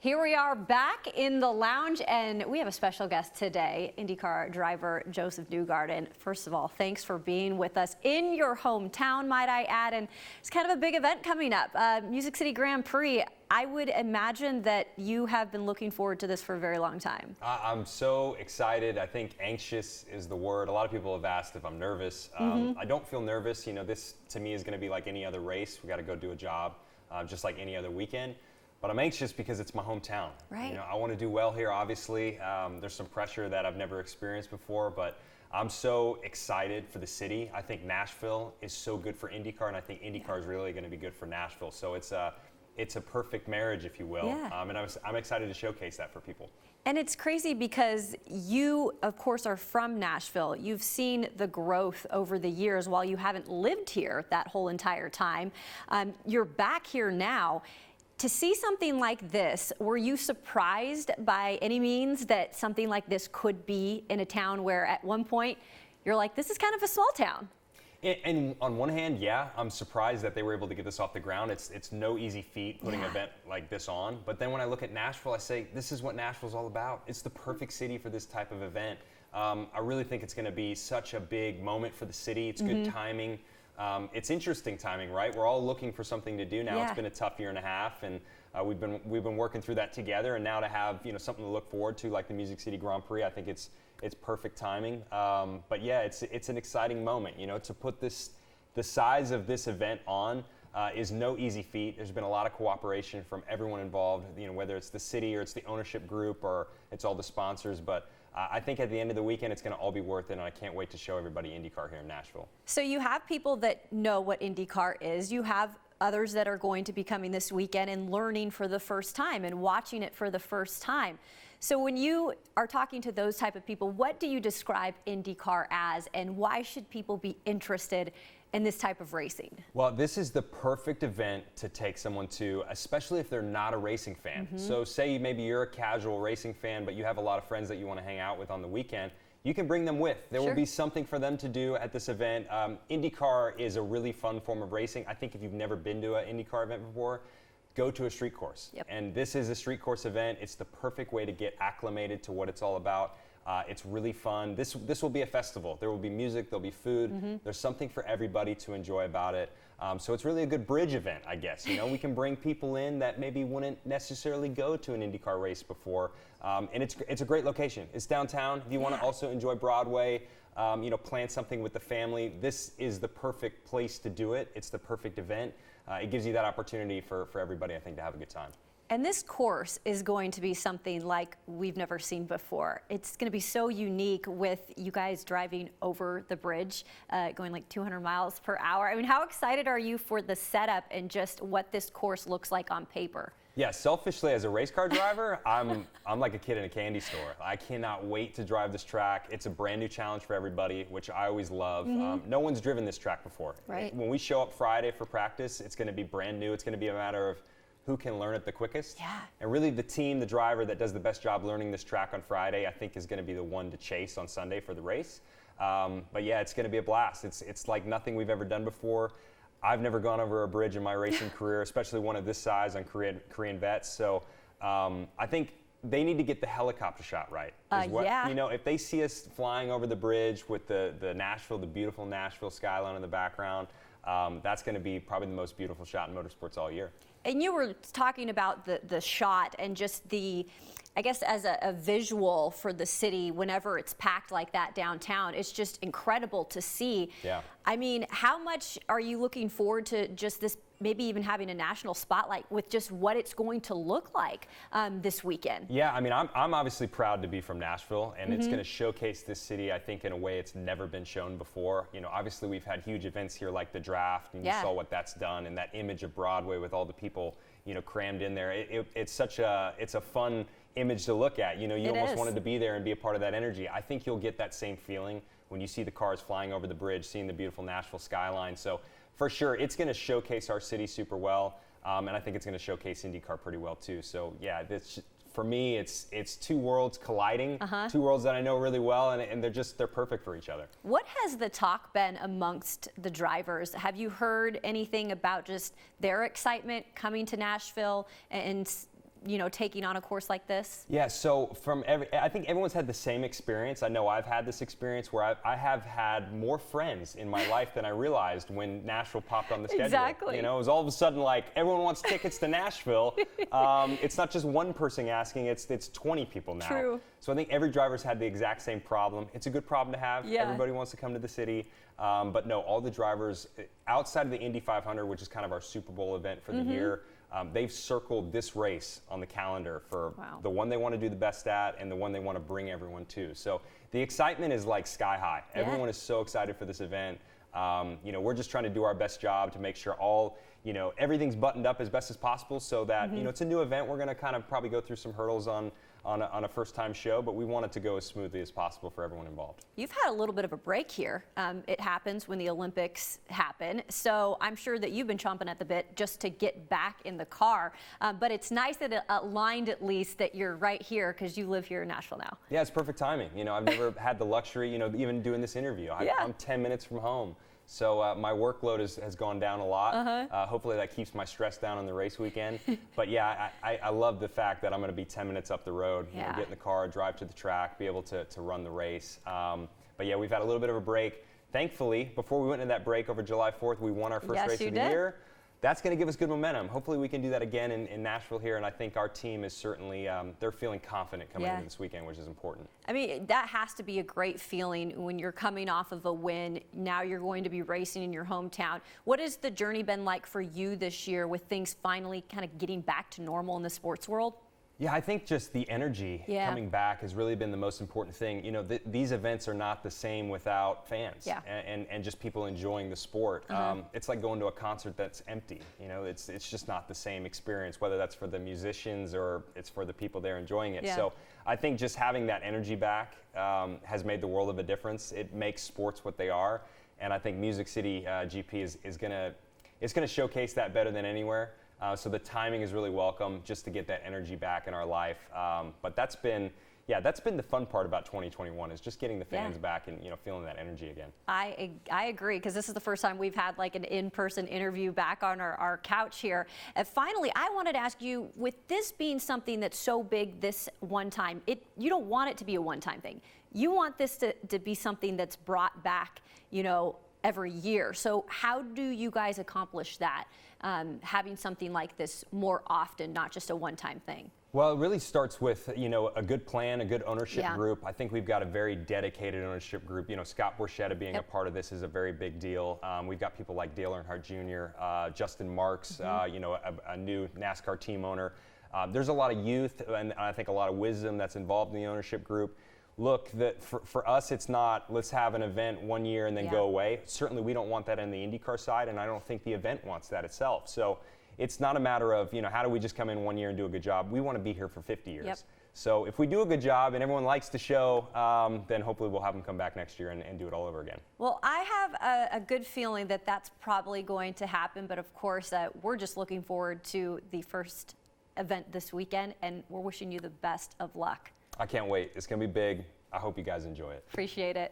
Here we are back in the lounge, and we have a special guest today, IndyCar driver Josef Newgarden. First of all, thanks for being with us in your hometown, might I add, and it's kind of a big event coming up, Music City Grand Prix. I would imagine that you have been looking forward to this for a very long time. I'm so excited. I think anxious is the word. A lot of people have asked if I'm nervous. I don't feel nervous. You know, this to me is going to be like any other race. We got to go do a job, just like any other weekend. But I'm anxious because it's my hometown. Right. You know, I want to do well here, obviously. There's some pressure that I've never experienced before, but I'm so excited for the city. I think Nashville is so good for IndyCar, and I think IndyCar is really going to be good for Nashville. So it's a perfect marriage, if you will. Yeah. And I'm excited to showcase that for people. And it's crazy because you, of course, are from Nashville. You've seen the growth over the years while you haven't lived here that whole entire time. You're back here now. To see something like this, were you surprised by any means that something like this could be in a town where at one point you're like, this is kind of a small town? And on one hand, yeah, I'm surprised that they were able to get this off the ground. It's no easy feat putting an event like this on. But then when I look at Nashville, I say, this is what Nashville's all about. It's the perfect city for this type of event. I really think it's going to be such a big moment for the city. It's good timing. It's interesting timing, right? We're all looking for something to do now. Yeah. It's been a tough year and a half, and we've been working through that together. And now to have something to look forward to, like the Music City Grand Prix, I think it's perfect timing. But yeah, it's an exciting moment. You know, to put the size of this event on is no easy feat. There's been a lot of cooperation from everyone involved. You know, whether it's the city or it's the ownership group or it's all the sponsors, but. I think at the end of the weekend, it's going to all be worth it, and I can't wait to show everybody IndyCar here in Nashville. So you have people that know what IndyCar is. You have others that are going to be coming this weekend and learning for the first time and watching it for the first time. So when you are talking to those type of people, what do you describe IndyCar as, and why should people be interested in this type of racing? Well, this is the perfect event to take someone to, especially if they're not a racing fan. So say maybe you're a casual racing fan, but you have a lot of friends that you want to hang out with on the weekend. You can bring them with. There will be something for them to do at this event. IndyCar is a really fun form of racing. I think if you've never been to an IndyCar event before, go to a street course. And this is a street course event. It's the perfect way to get acclimated to what it's all about. It's really fun. This will be a festival. There will be music, there'll be food. There's something for everybody to enjoy about it. So it's really a good bridge event, I guess. You know, we can bring people in that maybe wouldn't necessarily go to an IndyCar race before. And it's a great location. It's downtown. If you want to also enjoy Broadway, plan something with the family, this is the perfect place to do it. It's the perfect event. It gives you that opportunity for everybody, I think, to have a good time. And this course is going to be something like we've never seen before. It's going to be so unique with you guys driving over the bridge, going like 200 miles per hour. I mean, how excited are you for the setup and just what this course looks like on paper? Yeah, selfishly as a race car driver, I'm like a kid in a candy store. I cannot wait to drive this track. It's a brand new challenge for everybody, which I always love. No one's driven this track before. Right. When we show up Friday for practice, it's going to be brand new. It's going to be a matter of who can learn it the quickest. Yeah. And really the team, the driver that does the best job learning this track on Friday, I think is going to be the one to chase on Sunday for the race. But yeah, it's going to be a blast. It's like nothing we've ever done before. I've never gone over a bridge in my racing career, especially one of this size on Korean vets. So I think they need to get the helicopter shot right. Yeah. You know, if they see us flying over the bridge with the Nashville, the beautiful Nashville skyline in the background, that's going to be probably the most beautiful shot in motorsports all year. And you were talking about the shot and just I guess as a visual for the city whenever it's packed like that downtown, it's just incredible to see. Yeah. I mean, how much are you looking forward to just this, maybe even having a national spotlight with just what it's going to look like this weekend? Yeah, I mean, I'm obviously proud to be from Nashville, and it's going to showcase this city, I think, in a way it's never been shown before. You know, obviously we've had huge events here like the draft, and you saw what that's done, and that image of Broadway with all the people, crammed in there. It's a fun image to look at. You know, you almost wanted to be there and be a part of that energy. I think you'll get that same feeling when you see the cars flying over the bridge, seeing the beautiful Nashville skyline. So for sure, it's going to showcase our city super well, and I think it's going to showcase IndyCar pretty well too. So yeah, for me, it's two worlds colliding, two worlds that I know really well, and they're perfect for each other. What has the talk been amongst the drivers? Have you heard anything about just their excitement coming to Nashville and taking on a course like this? Yeah, so I think everyone's had the same experience. I know I've had this experience where I have had more friends in my life than I realized when Nashville popped on the schedule. Exactly. It was all of a sudden like everyone wants tickets to Nashville. It's not just one person asking, it's 20 people now. True. So I think every driver's had the exact same problem. It's a good problem to have. Yeah. Everybody wants to come to the city. But no, all the drivers outside of the Indy 500, which is kind of our Super Bowl event for the year, they've circled this race on the calendar for the one they want to do the best at and the one they want to bring everyone to. So the excitement is like sky high. Yeah. Everyone is so excited for this event. We're just trying to do our best job to make sure everything's buttoned up as best as possible so that, it's a new event. We're going to kind of probably go through some hurdles on a first-time show, but we want it to go as smoothly as possible for everyone involved. You've had a little bit of a break here. It happens when the Olympics happen, so I'm sure that you've been chomping at the bit just to get back in the car. But it's nice that it aligned at least that you're right here because you live here in Nashville now. Yeah, it's perfect timing. I've never had the luxury, even doing this interview. I'm 10 minutes from home. So my workload has gone down a lot. Hopefully that keeps my stress down on the race weekend. But yeah, I love the fact that I'm going to be 10 minutes up the road, get in the car, drive to the track, be able to run the race. But yeah, we've had a little bit of a break. Thankfully, before we went into that break over July 4th, we won our first race of the year. That's going to give us good momentum. Hopefully we can do that again in Nashville here, and I think our team is certainly, they're feeling confident coming into this weekend, which is important. I mean, that has to be a great feeling when you're coming off of a win. Now you're going to be racing in your hometown. What has the journey been like for you this year with things finally kind of getting back to normal in the sports world? Yeah, I think just the energy coming back has really been the most important thing. These events are not the same without fans and just people enjoying the sport. It's like going to a concert that's empty. It's just not the same experience, whether that's for the musicians or it's for the people there enjoying it. So I think just having that energy back has made the world of a difference. It makes sports what they are, and I think Music City GP is gonna showcase that better than anywhere. So the timing is really welcome just to get that energy back in our life. But that's been the fun part about 2021 is just getting the fans back and feeling that energy again. I agree, because this is the first time we've had like an in-person interview back on our couch here. And finally, I wanted to ask you, with this being something that's so big this one time, you don't want it to be a one-time thing. You want this to be something that's brought back, every year. So how do you guys accomplish that, having something like this more often, not just a one-time thing? Well, it really starts with, a good plan, a good ownership group. I think we've got a very dedicated ownership group. Scott Borchetta being a part of this is a very big deal. We've got people like Dale Earnhardt Jr., Justin Marks, a new NASCAR team owner. There's a lot of youth and I think a lot of wisdom that's involved in the ownership group. Look, for us, it's not let's have an event one year and then go away. Certainly, we don't want that on the IndyCar side, and I don't think the event wants that itself. So it's not a matter of, how do we just come in one year and do a good job? We want to be here for 50 years. So if we do a good job and everyone likes the show, then hopefully we'll have them come back next year and do it all over again. Well, I have a good feeling that that's probably going to happen, but of course, we're just looking forward to the first event this weekend, and we're wishing you the best of luck. I can't wait. It's going to be big. I hope you guys enjoy it. Appreciate it.